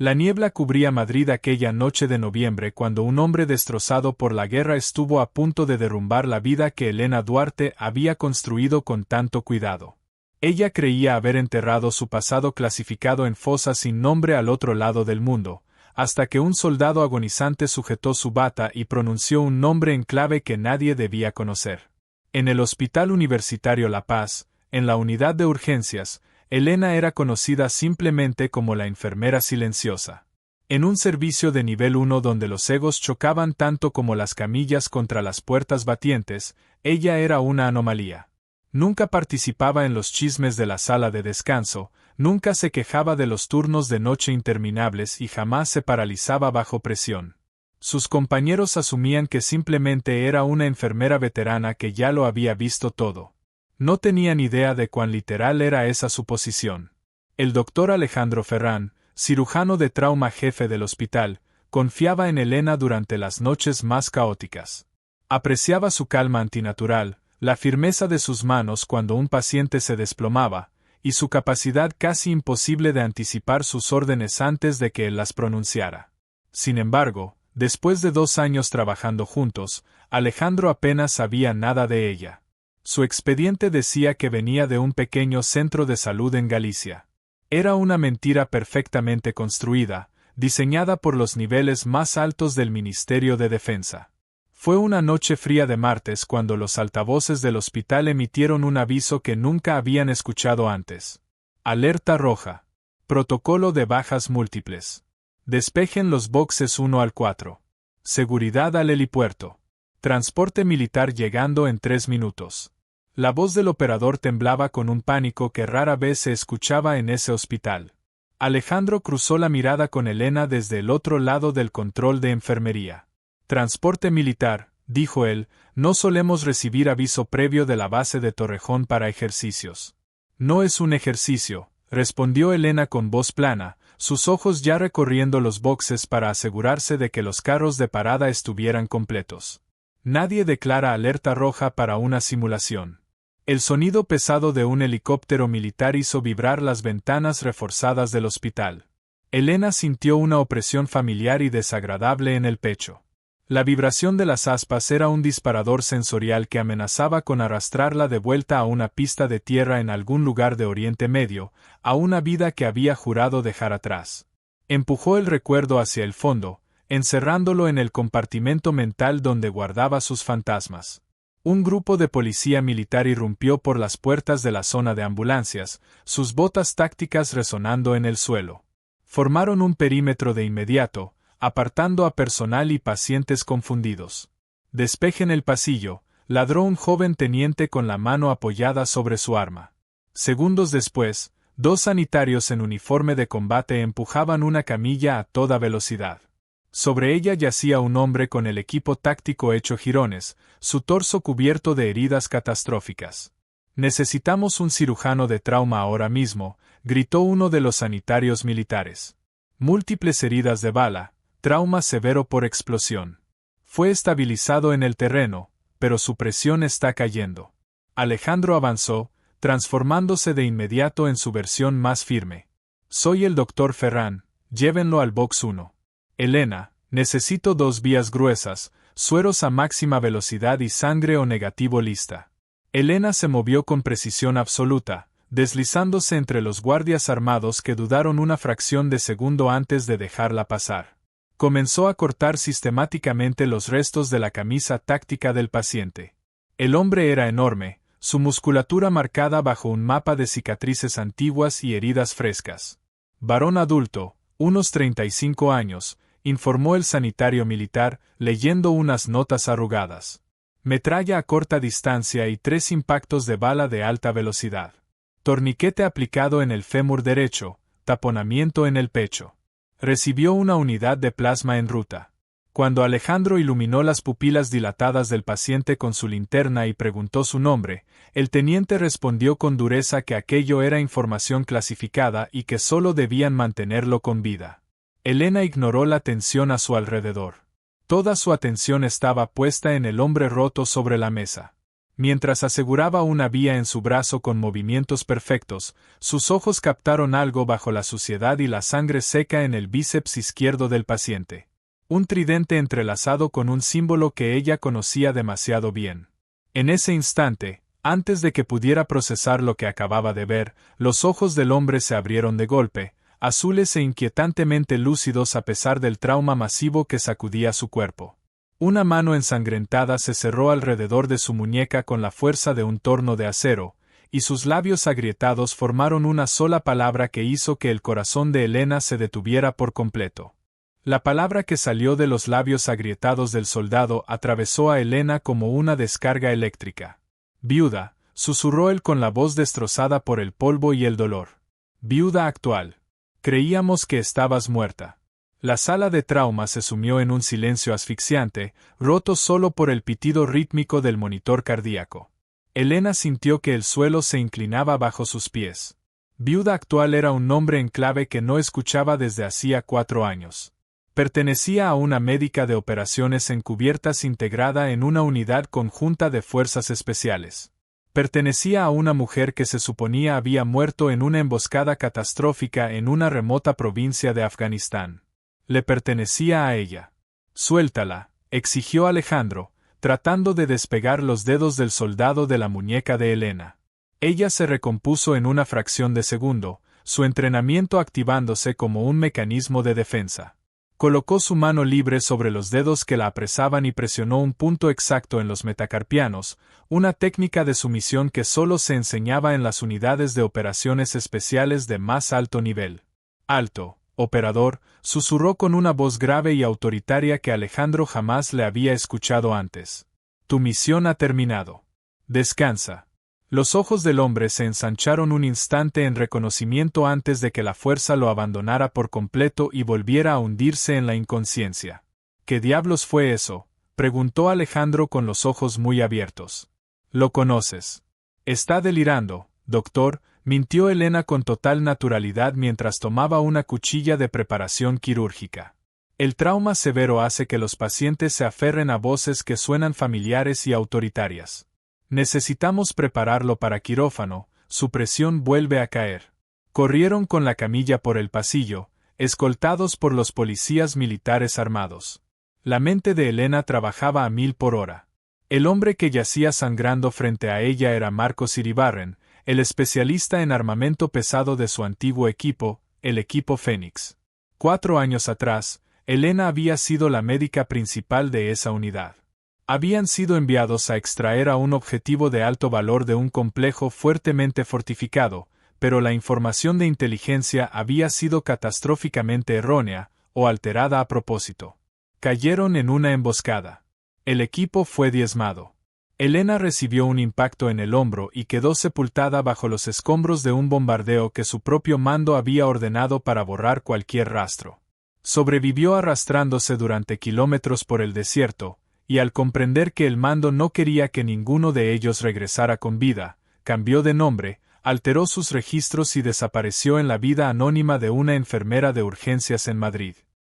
La niebla cubría Madrid aquella noche de noviembre cuando un hombre destrozado por la guerra estuvo a punto de derrumbar la vida que Elena Duarte había construido con tanto cuidado. Ella creía haber enterrado su pasado clasificado en fosas sin nombre al otro lado del mundo, hasta que un soldado agonizante sujetó su bata y pronunció un nombre en clave que nadie debía conocer. En el Hospital Universitario La Paz, en la unidad de urgencias, Elena era conocida simplemente como la enfermera silenciosa. En un servicio de nivel 1 donde los egos chocaban tanto como las camillas contra las puertas batientes, ella era una anomalía. Nunca participaba en los chismes de la sala de descanso, nunca se quejaba de los turnos de noche interminables y jamás se paralizaba bajo presión. Sus compañeros asumían que simplemente era una enfermera veterana que ya lo había visto todo. No tenían idea de cuán literal era esa suposición. El doctor Alejandro Ferrán, cirujano de trauma jefe del hospital, confiaba en Elena durante las noches más caóticas. Apreciaba su calma antinatural, la firmeza de sus manos cuando un paciente se desplomaba, y su capacidad casi imposible de anticipar sus órdenes antes de que él las pronunciara. Sin embargo, después de 2 años trabajando juntos, Alejandro apenas sabía nada de ella. Su expediente decía que venía de un pequeño centro de salud en Galicia. Era una mentira perfectamente construida, diseñada por los niveles más altos del Ministerio de Defensa. Fue una noche fría de martes cuando los altavoces del hospital emitieron un aviso que nunca habían escuchado antes. Alerta roja. Protocolo de bajas múltiples. Despejen los boxes 1 al 4. Seguridad al helipuerto. Transporte militar llegando en 3 minutos. La voz del operador temblaba con un pánico que rara vez se escuchaba en ese hospital. Alejandro cruzó la mirada con Elena desde el otro lado del control de enfermería. Transporte militar, dijo él, no solemos recibir aviso previo de la base de Torrejón para ejercicios. No es un ejercicio, respondió Elena con voz plana, sus ojos ya recorriendo los boxes para asegurarse de que los carros de parada estuvieran completos. Nadie declara alerta roja para una simulación. El sonido pesado de un helicóptero militar hizo vibrar las ventanas reforzadas del hospital. Elena sintió una opresión familiar y desagradable en el pecho. La vibración de las aspas era un disparador sensorial que amenazaba con arrastrarla de vuelta a una pista de tierra en algún lugar de Oriente Medio, a una vida que había jurado dejar atrás. Empujó el recuerdo hacia el fondo, encerrándolo en el compartimento mental donde guardaba sus fantasmas. Un grupo de policía militar irrumpió por las puertas de la zona de ambulancias, sus botas tácticas resonando en el suelo. Formaron un perímetro de inmediato, apartando a personal y pacientes confundidos. Despejen el pasillo, ladró un joven teniente con la mano apoyada sobre su arma. Segundos después, 2 sanitarios en uniforme de combate empujaban una camilla a toda velocidad. Sobre ella yacía un hombre con el equipo táctico hecho jirones, su torso cubierto de heridas catastróficas. «Necesitamos un cirujano de trauma ahora mismo», gritó uno de los sanitarios militares. Múltiples heridas de bala, trauma severo por explosión. Fue estabilizado en el terreno, pero su presión está cayendo. Alejandro avanzó, transformándose de inmediato en su versión más firme. «Soy el doctor Ferrán, llévenlo al box 1. Elena, necesito 2 vías gruesas, sueros a máxima velocidad y sangre O negativo lista». Elena se movió con precisión absoluta, deslizándose entre los guardias armados que dudaron una fracción de segundo antes de dejarla pasar. Comenzó a cortar sistemáticamente los restos de la camisa táctica del paciente. El hombre era enorme, su musculatura marcada bajo un mapa de cicatrices antiguas y heridas frescas. Varón adulto, unos 35 años, informó el sanitario militar, leyendo unas notas arrugadas. Metralla a corta distancia y 3 impactos de bala de alta velocidad. Torniquete aplicado en el fémur derecho, taponamiento en el pecho. Recibió una unidad de plasma en ruta. Cuando Alejandro iluminó las pupilas dilatadas del paciente con su linterna y preguntó su nombre, el teniente respondió con dureza que aquello era información clasificada y que solo debían mantenerlo con vida. Elena ignoró la tensión a su alrededor. Toda su atención estaba puesta en el hombre roto sobre la mesa. Mientras aseguraba una vía en su brazo con movimientos perfectos, sus ojos captaron algo bajo la suciedad y la sangre seca en el bíceps izquierdo del paciente. Un tridente entrelazado con un símbolo que ella conocía demasiado bien. En ese instante, antes de que pudiera procesar lo que acababa de ver, los ojos del hombre se abrieron de golpe, azules e inquietantemente lúcidos a pesar del trauma masivo que sacudía su cuerpo. Una mano ensangrentada se cerró alrededor de su muñeca con la fuerza de un torno de acero, y sus labios agrietados formaron una sola palabra que hizo que el corazón de Elena se detuviera por completo. La palabra que salió de los labios agrietados del soldado atravesó a Elena como una descarga eléctrica. «Viuda», susurró él con la voz destrozada por el polvo y el dolor. «Viuda actual. Creíamos que estabas muerta». La sala de trauma se sumió en un silencio asfixiante, roto solo por el pitido rítmico del monitor cardíaco. Elena sintió que el suelo se inclinaba bajo sus pies. Viuda actual era un nombre en clave que no escuchaba desde hacía 4 años. Pertenecía a una médica de operaciones encubiertas integrada en una unidad conjunta de fuerzas especiales. Pertenecía a una mujer que se suponía había muerto en una emboscada catastrófica en una remota provincia de Afganistán. Le pertenecía a ella. «Suéltala», exigió Alejandro, tratando de despegar los dedos del soldado de la muñeca de Elena. Ella se recompuso en una fracción de segundo, su entrenamiento activándose como un mecanismo de defensa. Colocó su mano libre sobre los dedos que la apresaban y presionó un punto exacto en los metacarpianos, una técnica de sumisión que solo se enseñaba en las unidades de operaciones especiales de más alto nivel. «Alto, operador», susurró con una voz grave y autoritaria que Alejandro jamás le había escuchado antes. «Tu misión ha terminado. Descansa». Los ojos del hombre se ensancharon un instante en reconocimiento antes de que la fuerza lo abandonara por completo y volviera a hundirse en la inconsciencia. «¿Qué diablos fue eso?», preguntó Alejandro con los ojos muy abiertos. «Lo conoces». «Está delirando, doctor», mintió Elena con total naturalidad mientras tomaba una cuchilla de preparación quirúrgica. El trauma severo hace que los pacientes se aferren a voces que suenan familiares y autoritarias. Necesitamos prepararlo para quirófano, su presión vuelve a caer. Corrieron con la camilla por el pasillo, escoltados por los policías militares armados. La mente de Elena trabajaba a 1000 por hora. El hombre que yacía sangrando frente a ella era Marcos Iribarren, el especialista en armamento pesado de su antiguo equipo, el equipo Fénix. 4 años atrás, Elena había sido la médica principal de esa unidad. Habían sido enviados a extraer a un objetivo de alto valor de un complejo fuertemente fortificado, pero la información de inteligencia había sido catastróficamente errónea, o alterada a propósito. Cayeron en una emboscada. El equipo fue diezmado. Elena recibió un impacto en el hombro y quedó sepultada bajo los escombros de un bombardeo que su propio mando había ordenado para borrar cualquier rastro. Sobrevivió arrastrándose durante kilómetros por el desierto, y al comprender que el mando no quería que ninguno de ellos regresara con vida, cambió de nombre, alteró sus registros y desapareció en la vida anónima de una enfermera de urgencias en Madrid.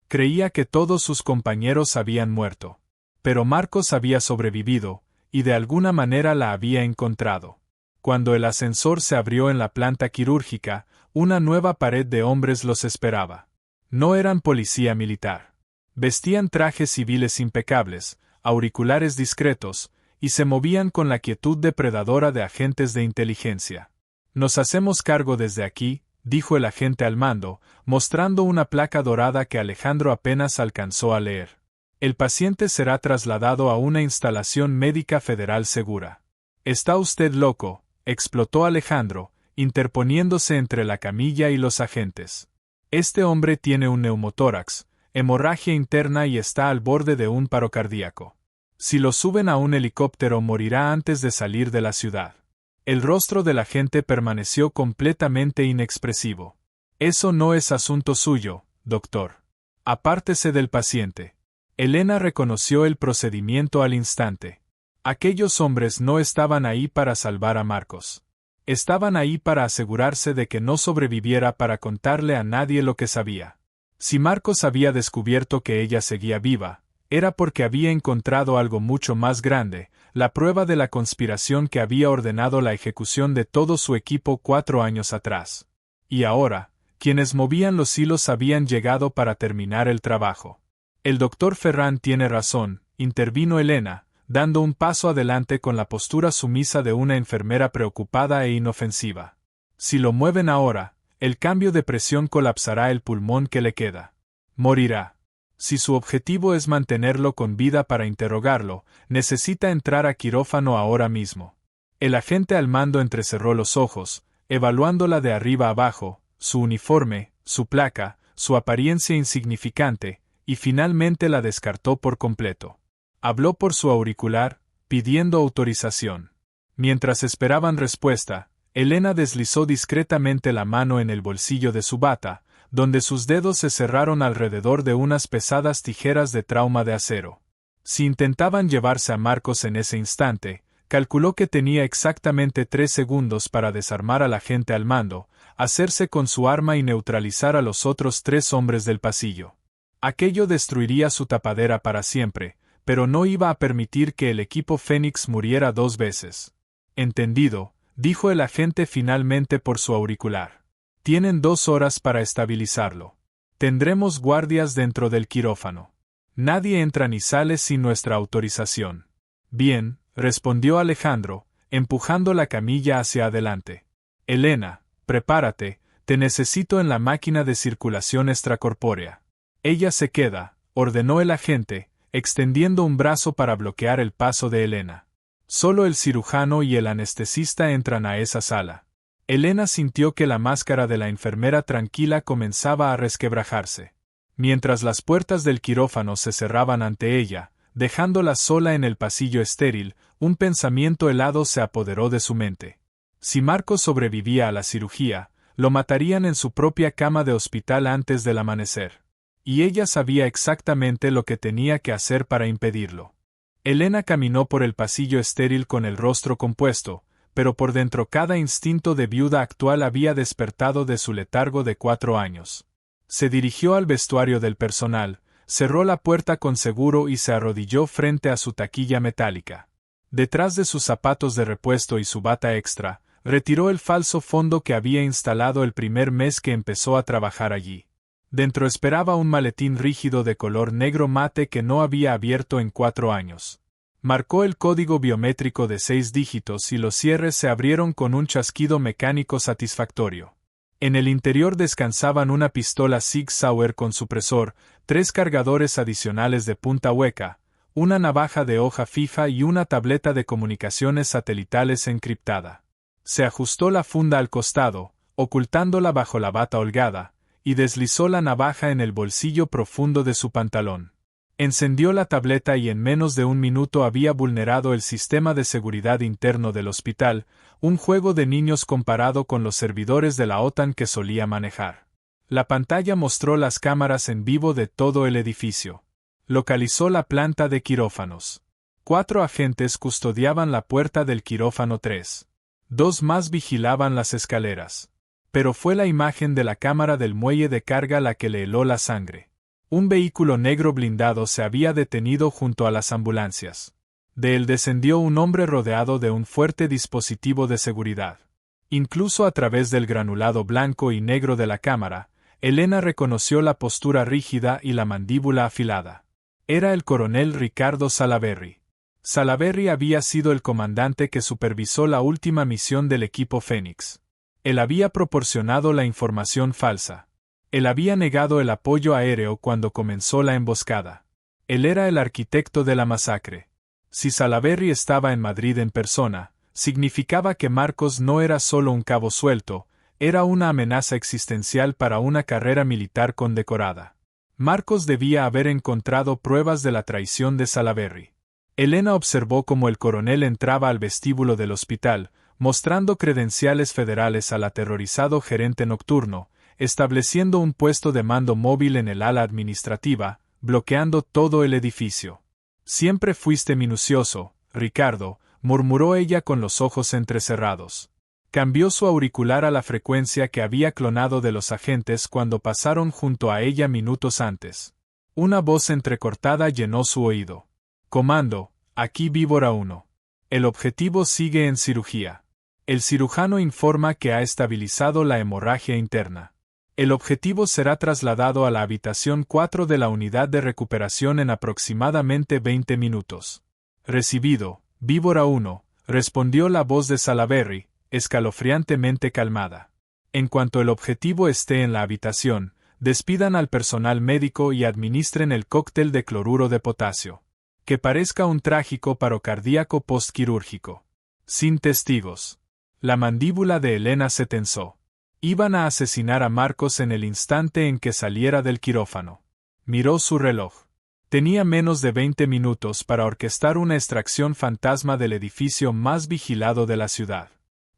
Creía que todos sus compañeros habían muerto. Pero Marcos había sobrevivido, y de alguna manera la había encontrado. Cuando el ascensor se abrió en la planta quirúrgica, una nueva pared de hombres los esperaba. No eran policía militar. Vestían trajes civiles impecables, auriculares discretos, y se movían con la quietud depredadora de agentes de inteligencia. «Nos hacemos cargo desde aquí», dijo el agente al mando, mostrando una placa dorada que Alejandro apenas alcanzó a leer. «El paciente será trasladado a una instalación médica federal segura». «Está usted loco», explotó Alejandro, interponiéndose entre la camilla y los agentes. «Este hombre tiene un neumotórax, hemorragia interna y está al borde de un paro cardíaco. Si lo suben a un helicóptero morirá antes de salir de la ciudad». El rostro del agente permaneció completamente inexpresivo. «Eso no es asunto suyo, doctor. Apártese del paciente». Elena reconoció el procedimiento al instante. Aquellos hombres no estaban ahí para salvar a Marcos. Estaban ahí para asegurarse de que no sobreviviera para contarle a nadie lo que sabía. Si Marcos había descubierto que ella seguía viva, Era porque había encontrado algo mucho más grande, la prueba de la conspiración que había ordenado la ejecución de todo su equipo 4 años atrás. Y ahora, quienes movían los hilos habían llegado para terminar el trabajo. El doctor Ferran tiene razón, intervino Elena, dando un paso adelante con la postura sumisa de una enfermera preocupada e inofensiva. Si lo mueven ahora, el cambio de presión colapsará el pulmón que le queda. Morirá. Si su objetivo es mantenerlo con vida para interrogarlo, necesita entrar a quirófano ahora mismo. El agente al mando entrecerró los ojos, evaluándola de arriba abajo, su uniforme, su placa, su apariencia insignificante, y finalmente la descartó por completo. Habló por su auricular, pidiendo autorización. Mientras esperaban respuesta, Elena deslizó discretamente la mano en el bolsillo de su bata, donde sus dedos se cerraron alrededor de unas pesadas tijeras de trauma de acero. Si intentaban llevarse a Marcos en ese instante, calculó que tenía exactamente 3 segundos para desarmar al agente al mando, hacerse con su arma y neutralizar a los otros 3 hombres del pasillo. Aquello destruiría su tapadera para siempre, pero no iba a permitir que el equipo Fénix muriera 2 veces. Entendido, dijo el agente finalmente por su auricular. Tienen 2 horas para estabilizarlo. Tendremos guardias dentro del quirófano. Nadie entra ni sale sin nuestra autorización. Bien, respondió Alejandro, empujando la camilla hacia adelante. Elena, prepárate, te necesito en la máquina de circulación extracorpórea. Ella se queda, ordenó el agente, extendiendo un brazo para bloquear el paso de Elena. Solo el cirujano y el anestesista entran a esa sala. Elena sintió que la máscara de la enfermera tranquila comenzaba a resquebrajarse. Mientras las puertas del quirófano se cerraban ante ella, dejándola sola en el pasillo estéril, un pensamiento helado se apoderó de su mente. Si Marcos sobrevivía a la cirugía, lo matarían en su propia cama de hospital antes del amanecer. Y ella sabía exactamente lo que tenía que hacer para impedirlo. Elena caminó por el pasillo estéril con el rostro compuesto, pero por dentro cada instinto de viuda actual había despertado de su letargo de 4 años. Se dirigió al vestuario del personal, cerró la puerta con seguro y se arrodilló frente a su taquilla metálica. Detrás de sus zapatos de repuesto y su bata extra, retiró el falso fondo que había instalado el primer mes que empezó a trabajar allí. Dentro esperaba un maletín rígido de color negro mate que no había abierto en 4 años. Marcó el código biométrico de 6 dígitos y los cierres se abrieron con un chasquido mecánico satisfactorio. En el interior descansaban una pistola Sig Sauer con supresor, 3 cargadores adicionales de punta hueca, una navaja de hoja fija y una tableta de comunicaciones satelitales encriptada. Se ajustó la funda al costado, ocultándola bajo la bata holgada, y deslizó la navaja en el bolsillo profundo de su pantalón. Encendió la tableta y en menos de 1 minuto había vulnerado el sistema de seguridad interno del hospital, un juego de niños comparado con los servidores de la OTAN que solía manejar. La pantalla mostró las cámaras en vivo de todo el edificio. Localizó la planta de quirófanos. 4 agentes custodiaban la puerta del quirófano 3. 2 más vigilaban las escaleras. Pero fue la imagen de la cámara del muelle de carga la que le heló la sangre. Un vehículo negro blindado se había detenido junto a las ambulancias. De él descendió un hombre rodeado de un fuerte dispositivo de seguridad. Incluso a través del granulado blanco y negro de la cámara, Elena reconoció la postura rígida y la mandíbula afilada. Era el coronel Ricardo Salaverry. Salaverry había sido el comandante que supervisó la última misión del equipo Fénix. Él había proporcionado la información falsa. Él había negado el apoyo aéreo cuando comenzó la emboscada. Él era el arquitecto de la masacre. Si Salaverry estaba en Madrid en persona, significaba que Marcos no era solo un cabo suelto, era una amenaza existencial para una carrera militar condecorada. Marcos debía haber encontrado pruebas de la traición de Salaverry. Elena observó cómo el coronel entraba al vestíbulo del hospital, mostrando credenciales federales al aterrorizado gerente nocturno, estableciendo un puesto de mando móvil en el ala administrativa, bloqueando todo el edificio. Siempre fuiste minucioso, Ricardo, murmuró ella con los ojos entrecerrados. Cambió su auricular a la frecuencia que había clonado de los agentes cuando pasaron junto a ella minutos antes. Una voz entrecortada llenó su oído. Comando, aquí Víbora 1. El objetivo sigue en cirugía. El cirujano informa que ha estabilizado la hemorragia interna. El objetivo será trasladado a la habitación 4 de la unidad de recuperación en aproximadamente 20 minutos. Recibido, Víbora 1, respondió la voz de Salaberry, escalofriantemente calmada. En cuanto el objetivo esté en la habitación, despidan al personal médico y administren el cóctel de cloruro de potasio. Que parezca un trágico paro cardíaco postquirúrgico. Sin testigos. La mandíbula de Elena se tensó. Iban a asesinar a Marcos en el instante en que saliera del quirófano. Miró su reloj. Tenía menos de 20 minutos para orquestar una extracción fantasma del edificio más vigilado de la ciudad.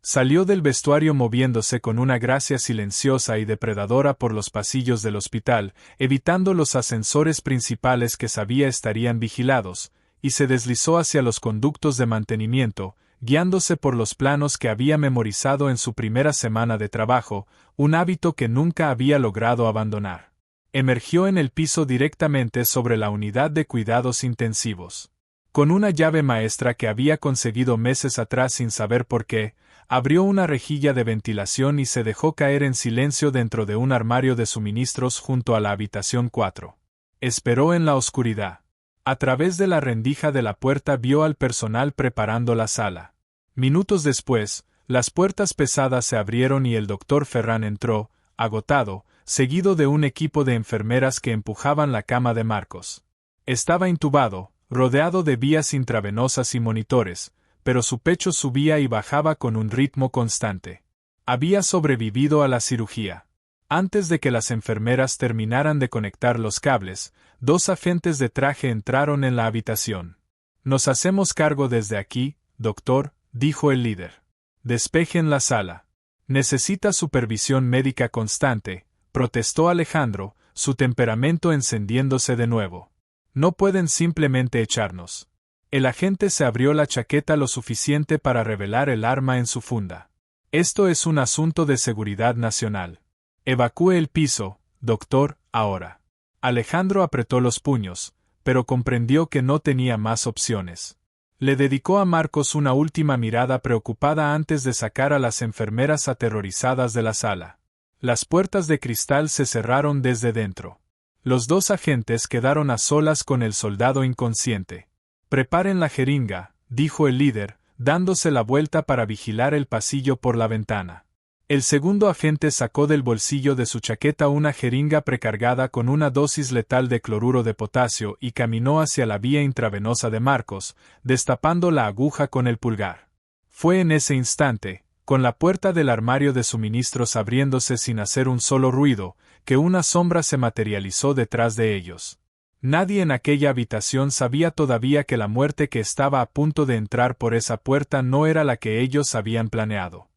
Salió del vestuario moviéndose con una gracia silenciosa y depredadora por los pasillos del hospital, evitando los ascensores principales que sabía estarían vigilados, y se deslizó hacia los conductos de mantenimiento, guiándose por los planos que había memorizado en su primera semana de trabajo, un hábito que nunca había logrado abandonar. Emergió en el piso directamente sobre la unidad de cuidados intensivos. Con una llave maestra que había conseguido meses atrás sin saber por qué, abrió una rejilla de ventilación y se dejó caer en silencio dentro de un armario de suministros junto a la habitación 4. Esperó en la oscuridad. A través de la rendija de la puerta vio al personal preparando la sala. Minutos después, las puertas pesadas se abrieron y el doctor Ferran entró, agotado, seguido de un equipo de enfermeras que empujaban la cama de Marcos. Estaba intubado, rodeado de vías intravenosas y monitores, pero su pecho subía y bajaba con un ritmo constante. Había sobrevivido a la cirugía. Antes de que las enfermeras terminaran de conectar los cables, 2 agentes de traje entraron en la habitación. «Nos hacemos cargo desde aquí, doctor», dijo el líder. «Despejen la sala. Necesita supervisión médica constante», protestó Alejandro, su temperamento encendiéndose de nuevo. «No pueden simplemente echarnos». El agente se abrió la chaqueta lo suficiente para revelar el arma en su funda. «Esto es un asunto de seguridad nacional. Evacúe el piso, doctor, ahora». Alejandro apretó los puños, pero comprendió que no tenía más opciones. Le dedicó a Marcos una última mirada preocupada antes de sacar a las enfermeras aterrorizadas de la sala. Las puertas de cristal se cerraron desde dentro. Los 2 agentes quedaron a solas con el soldado inconsciente. «Preparen la jeringa», dijo el líder, dándose la vuelta para vigilar el pasillo por la ventana. El segundo agente sacó del bolsillo de su chaqueta una jeringa precargada con una dosis letal de cloruro de potasio y caminó hacia la vía intravenosa de Marcos, destapando la aguja con el pulgar. Fue en ese instante, con la puerta del armario de suministros abriéndose sin hacer un solo ruido, que una sombra se materializó detrás de ellos. Nadie en aquella habitación sabía todavía que la muerte que estaba a punto de entrar por esa puerta no era la que ellos habían planeado.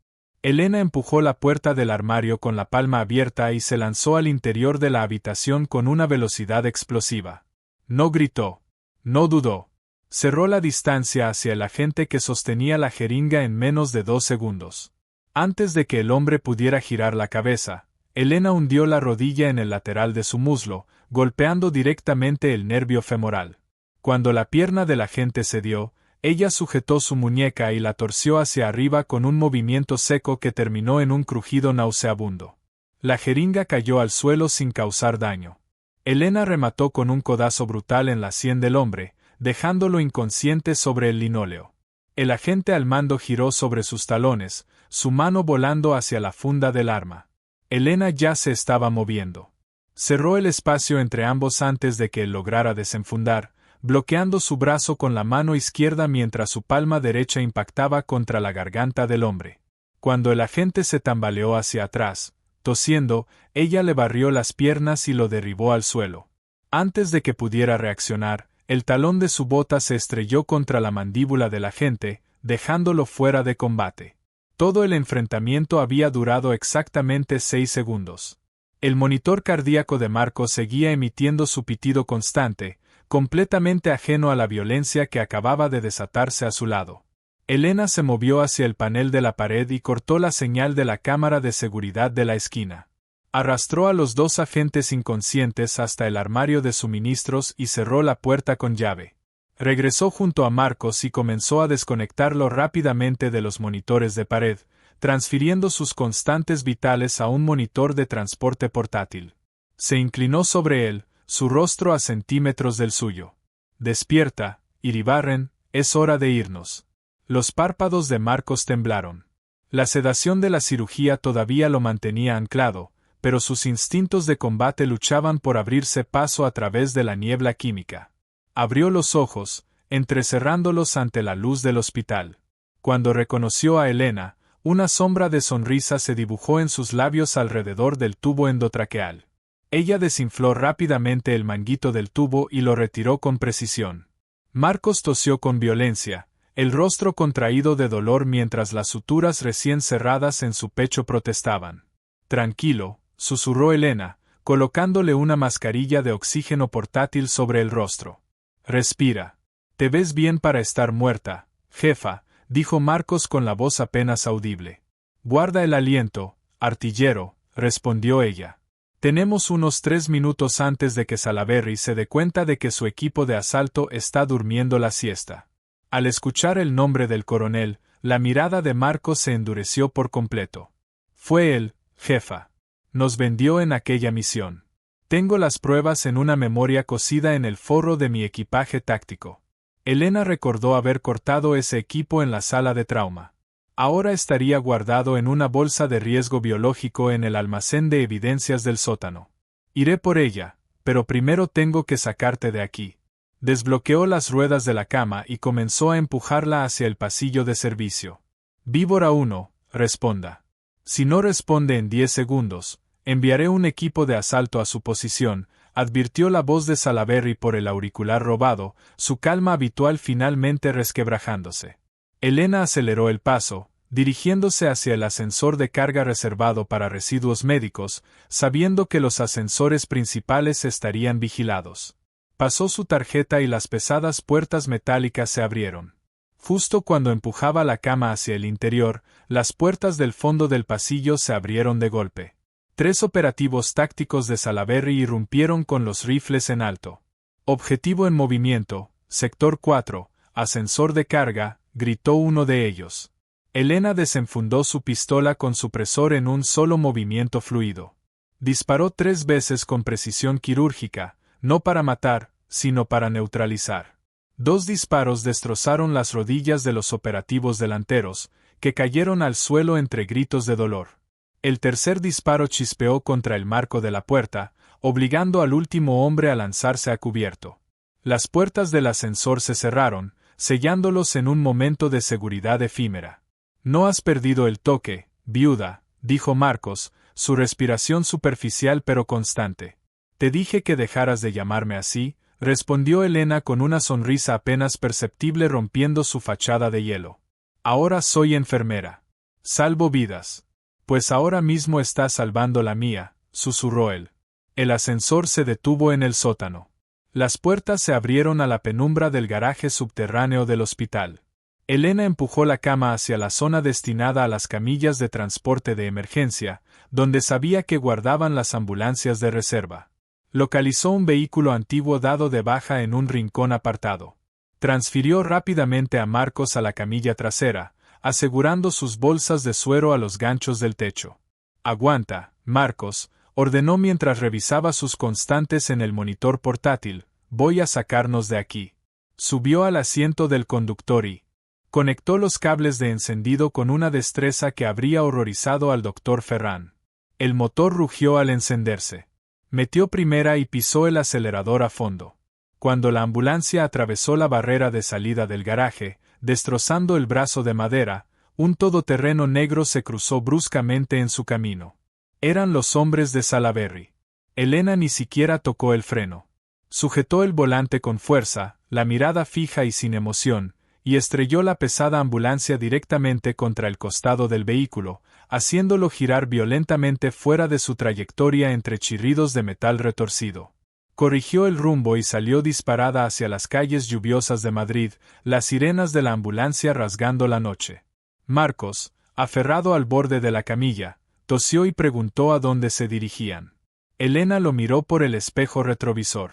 Elena empujó la puerta del armario con la palma abierta y se lanzó al interior de la habitación con una velocidad explosiva. No gritó. No dudó. Cerró la distancia hacia el agente que sostenía la jeringa en menos de 2 segundos. Antes de que el hombre pudiera girar la cabeza, Elena hundió la rodilla en el lateral de su muslo, golpeando directamente el nervio femoral. Cuando la pierna del agente cedió, ella sujetó su muñeca y la torció hacia arriba con un movimiento seco que terminó en un crujido nauseabundo. La jeringa cayó al suelo sin causar daño. Elena remató con un codazo brutal en la sien del hombre, dejándolo inconsciente sobre el linóleo. El agente al mando giró sobre sus talones, su mano volando hacia la funda del arma. Elena ya se estaba moviendo. Cerró el espacio entre ambos antes de que él lograra desenfundar, bloqueando su brazo con la mano izquierda mientras su palma derecha impactaba contra la garganta del hombre. Cuando el agente se tambaleó hacia atrás, tosiendo, ella le barrió las piernas y lo derribó al suelo. Antes de que pudiera reaccionar, el talón de su bota se estrelló contra la mandíbula del agente, dejándolo fuera de combate. Todo el enfrentamiento había durado exactamente 6 segundos. El monitor cardíaco de Marcos seguía emitiendo su pitido constante, completamente ajeno a la violencia que acababa de desatarse a su lado. Elena se movió hacia el panel de la pared y cortó la señal de la cámara de seguridad de la esquina. Arrastró a los dos agentes inconscientes hasta el armario de suministros y cerró la puerta con llave. Regresó junto a Marcos y comenzó a desconectarlo rápidamente de los monitores de pared, transfiriendo sus constantes vitales a un monitor de transporte portátil. Se inclinó sobre él, su rostro a centímetros del suyo. «Despierta, Iribarren, es hora de irnos». Los párpados de Marcos temblaron. La sedación de la cirugía todavía lo mantenía anclado, pero sus instintos de combate luchaban por abrirse paso a través de la niebla química. Abrió los ojos, entrecerrándolos ante la luz del hospital. Cuando reconoció a Elena, una sombra de sonrisa se dibujó en sus labios alrededor del tubo endotraqueal. Ella desinfló rápidamente el manguito del tubo y lo retiró con precisión. Marcos tosió con violencia, el rostro contraído de dolor mientras las suturas recién cerradas en su pecho protestaban. «Tranquilo», susurró Elena, colocándole una mascarilla de oxígeno portátil sobre el rostro. «Respira. Te ves bien para estar muerta, jefa», dijo Marcos con la voz apenas audible. «Guarda el aliento, artillero», respondió ella. «Tenemos unos 3 minutos antes de que Salaberry se dé cuenta de que su equipo de asalto está durmiendo la siesta». Al escuchar el nombre del coronel, la mirada de Marcos se endureció por completo. «Fue él, jefa. Nos vendió en aquella misión. Tengo las pruebas en una memoria cosida en el forro de mi equipaje táctico». Elena recordó haber cortado ese equipo en la sala de trauma. Ahora estaría guardado en una bolsa de riesgo biológico en el almacén de evidencias del sótano. «Iré por ella, pero primero tengo que sacarte de aquí». Desbloqueó las ruedas de la cama y comenzó a empujarla hacia el pasillo de servicio. «Víbora 1, responda. Si no responde en 10 segundos, enviaré un equipo de asalto a su posición», advirtió la voz de Salaberry por el auricular robado, su calma habitual finalmente resquebrajándose. Elena aceleró el paso, dirigiéndose hacia el ascensor de carga reservado para residuos médicos, sabiendo que los ascensores principales estarían vigilados. Pasó su tarjeta y las pesadas puertas metálicas se abrieron. Justo cuando empujaba la cama hacia el interior, las puertas del fondo del pasillo se abrieron de golpe. 3 operativos tácticos de Salaberry irrumpieron con los rifles en alto. «Objetivo en movimiento, sector 4, ascensor de carga», gritó uno de ellos. Elena desenfundó su pistola con supresor en un solo movimiento fluido. Disparó 3 veces con precisión quirúrgica, no para matar, sino para neutralizar. 2 disparos destrozaron las rodillas de los operativos delanteros, que cayeron al suelo entre gritos de dolor. El tercer disparo chispeó contra el marco de la puerta, obligando al último hombre a lanzarse a cubierto. Las puertas del ascensor se cerraron, sellándolos en un momento de seguridad efímera. «No has perdido el toque, viuda», dijo Marcos, su respiración superficial pero constante. «Te dije que dejaras de llamarme así», respondió Elena con una sonrisa apenas perceptible rompiendo su fachada de hielo. «Ahora soy enfermera. Salvo vidas». «Pues ahora mismo estás salvando la mía», susurró él. El ascensor se detuvo en el sótano. Las puertas se abrieron a la penumbra del garaje subterráneo del hospital. Elena empujó la cama hacia la zona destinada a las camillas de transporte de emergencia, donde sabía que guardaban las ambulancias de reserva. Localizó un vehículo antiguo dado de baja en un rincón apartado. Transfirió rápidamente a Marcos a la camilla trasera, asegurando sus bolsas de suero a los ganchos del techo. «Aguanta, Marcos», ordenó mientras revisaba sus constantes en el monitor portátil. «Voy a sacarnos de aquí». Subió al asiento del conductor y conectó los cables de encendido con una destreza que habría horrorizado al doctor Ferran. El motor rugió al encenderse. Metió primera y pisó el acelerador a fondo. Cuando la ambulancia atravesó la barrera de salida del garaje, destrozando el brazo de madera, un todoterreno negro se cruzó bruscamente en su camino. Eran los hombres de Salaberry. Elena ni siquiera tocó el freno. Sujetó el volante con fuerza, la mirada fija y sin emoción, y estrelló la pesada ambulancia directamente contra el costado del vehículo, haciéndolo girar violentamente fuera de su trayectoria entre chirridos de metal retorcido. Corrigió el rumbo y salió disparada hacia las calles lluviosas de Madrid, las sirenas de la ambulancia rasgando la noche. Marcos, aferrado al borde de la camilla, Tosió y preguntó a dónde se dirigían. Elena lo miró por el espejo retrovisor.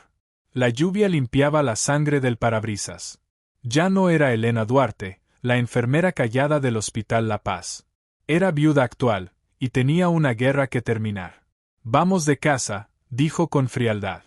La lluvia limpiaba la sangre del parabrisas. Ya no era Elena Duarte, la enfermera callada del Hospital La Paz. Era viuda actual, y tenía una guerra que terminar. Vamos de casa, dijo con frialdad.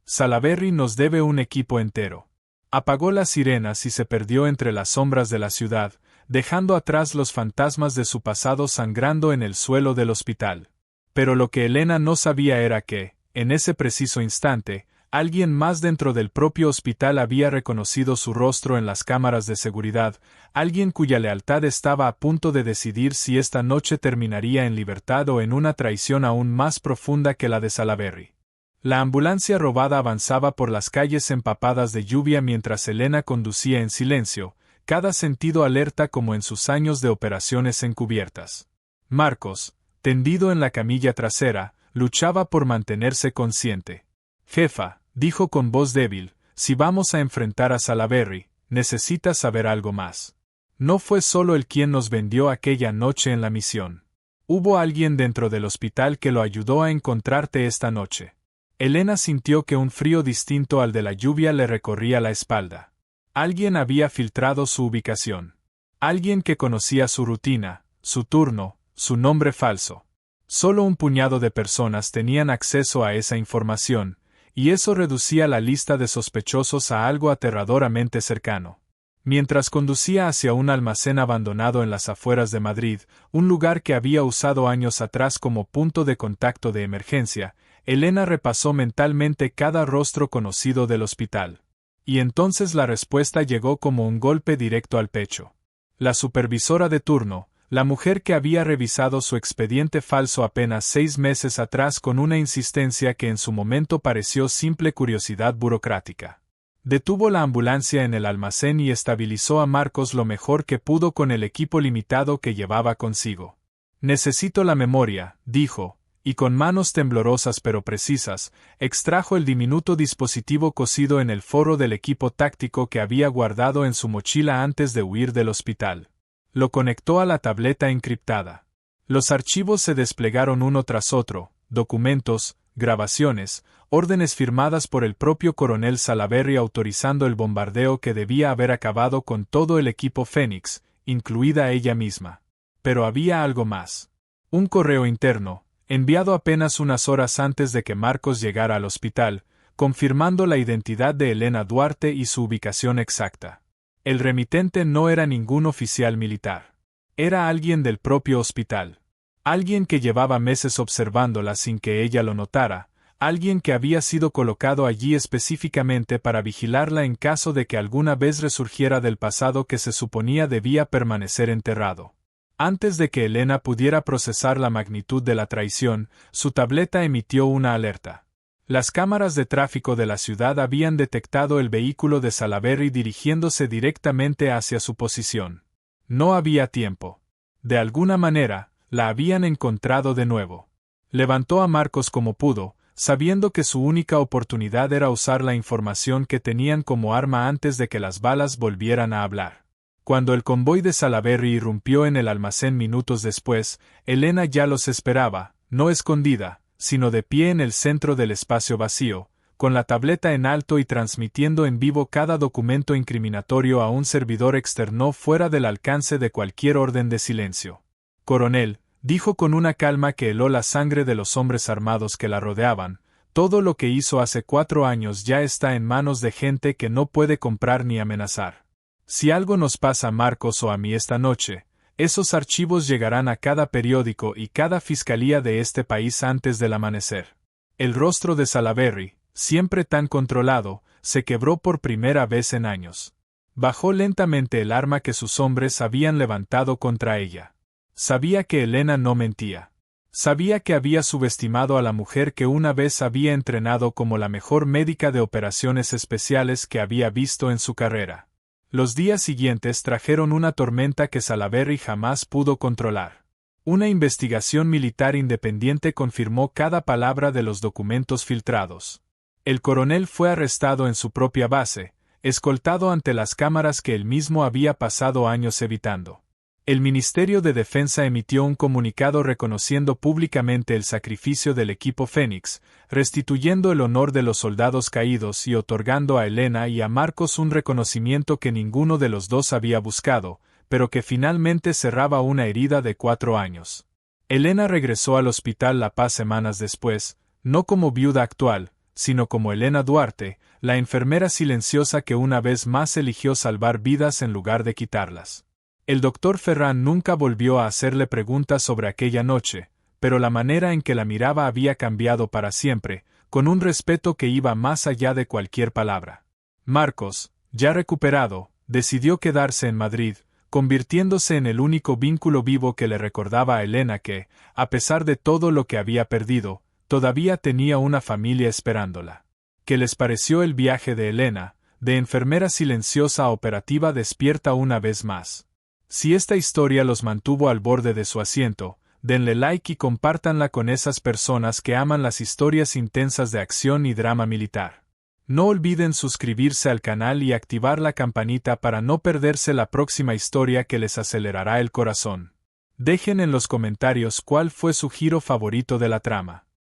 Salaberry nos debe un equipo entero. Apagó las sirenas y se perdió entre las sombras de la ciudad, dejando atrás los fantasmas de su pasado sangrando en el suelo del hospital. Pero lo que Elena no sabía era que, en ese preciso instante, alguien más dentro del propio hospital había reconocido su rostro en las cámaras de seguridad, alguien cuya lealtad estaba a punto de decidir si esta noche terminaría en libertad o en una traición aún más profunda que la de Salaberry. La ambulancia robada avanzaba por las calles empapadas de lluvia mientras Elena conducía en silencio, cada sentido alerta como en sus años de operaciones encubiertas. Marcos, tendido en la camilla trasera, luchaba por mantenerse consciente. Jefa, dijo con voz débil, si vamos a enfrentar a Salaberry, necesitas saber algo más. No fue solo él quien nos vendió aquella noche en la misión. Hubo alguien dentro del hospital que lo ayudó a encontrarte esta noche. Elena sintió que un frío distinto al de la lluvia le recorría la espalda. Alguien había filtrado su ubicación. Alguien que conocía su rutina, su turno, su nombre falso. Solo un puñado de personas tenían acceso a esa información, y eso reducía la lista de sospechosos a algo aterradoramente cercano. Mientras conducía hacia un almacén abandonado en las afueras de Madrid, un lugar que había usado años atrás como punto de contacto de emergencia, Elena repasó mentalmente cada rostro conocido del hospital. Y entonces la respuesta llegó como un golpe directo al pecho. La supervisora de turno, la mujer que había revisado su expediente falso apenas 6 meses atrás con una insistencia que en su momento pareció simple curiosidad burocrática. Detuvo la ambulancia en el almacén y estabilizó a Marcos lo mejor que pudo con el equipo limitado que llevaba consigo. Necesito la memoria, dijo, y con manos temblorosas pero precisas, extrajo el diminuto dispositivo cosido en el forro del equipo táctico que había guardado en su mochila antes de huir del hospital. Lo conectó a la tableta encriptada. Los archivos se desplegaron uno tras otro, documentos, grabaciones, órdenes firmadas por el propio coronel Salaberry autorizando el bombardeo que debía haber acabado con todo el equipo Fénix, incluida ella misma. Pero había algo más. Un correo interno, enviado apenas unas horas antes de que Marcos llegara al hospital, confirmando la identidad de Elena Duarte y su ubicación exacta. El remitente no era ningún oficial militar. Era alguien del propio hospital. Alguien que llevaba meses observándola sin que ella lo notara, alguien que había sido colocado allí específicamente para vigilarla en caso de que alguna vez resurgiera del pasado que se suponía debía permanecer enterrado. Antes de que Elena pudiera procesar la magnitud de la traición, su tableta emitió una alerta. Las cámaras de tráfico de la ciudad habían detectado el vehículo de Salaberry dirigiéndose directamente hacia su posición. No había tiempo. De alguna manera, la habían encontrado de nuevo. Levantó a Marcos como pudo, sabiendo que su única oportunidad era usar la información que tenían como arma antes de que las balas volvieran a hablar. Cuando el convoy de Salaberry irrumpió en el almacén minutos después, Elena ya los esperaba, no escondida, sino de pie en el centro del espacio vacío, con la tableta en alto y transmitiendo en vivo cada documento incriminatorio a un servidor externo fuera del alcance de cualquier orden de silencio. Coronel, dijo con una calma que heló la sangre de los hombres armados que la rodeaban, todo lo que hizo hace 4 años ya está en manos de gente que no puede comprar ni amenazar. Si algo nos pasa a Marcos o a mí esta noche, esos archivos llegarán a cada periódico y cada fiscalía de este país antes del amanecer. El rostro de Salaberry, siempre tan controlado, se quebró por primera vez en años. Bajó lentamente el arma que sus hombres habían levantado contra ella. Sabía que Elena no mentía. Sabía que había subestimado a la mujer que una vez había entrenado como la mejor médica de operaciones especiales que había visto en su carrera. Los días siguientes trajeron una tormenta que Salaberry jamás pudo controlar. Una investigación militar independiente confirmó cada palabra de los documentos filtrados. El coronel fue arrestado en su propia base, escoltado ante las cámaras que él mismo había pasado años evitando. El Ministerio de Defensa emitió un comunicado reconociendo públicamente el sacrificio del equipo Fénix, restituyendo el honor de los soldados caídos y otorgando a Elena y a Marcos un reconocimiento que ninguno de los dos había buscado, pero que finalmente cerraba una herida de 4 años. Elena regresó al Hospital La Paz semanas después, no como viuda actual, sino como Elena Duarte, la enfermera silenciosa que una vez más eligió salvar vidas en lugar de quitarlas. El doctor Ferran nunca volvió a hacerle preguntas sobre aquella noche, pero la manera en que la miraba había cambiado para siempre, con un respeto que iba más allá de cualquier palabra. Marcos, ya recuperado, decidió quedarse en Madrid, convirtiéndose en el único vínculo vivo que le recordaba a Elena que, a pesar de todo lo que había perdido, todavía tenía una familia esperándola. ¿Qué les pareció el viaje de Elena, de enfermera silenciosa a operativa despierta una vez más? Si esta historia los mantuvo al borde de su asiento, denle like y compártanla con esas personas que aman las historias intensas de acción y drama militar. No olviden suscribirse al canal y activar la campanita para no perderse la próxima historia que les acelerará el corazón. Dejen en los comentarios cuál fue su giro favorito de la trama.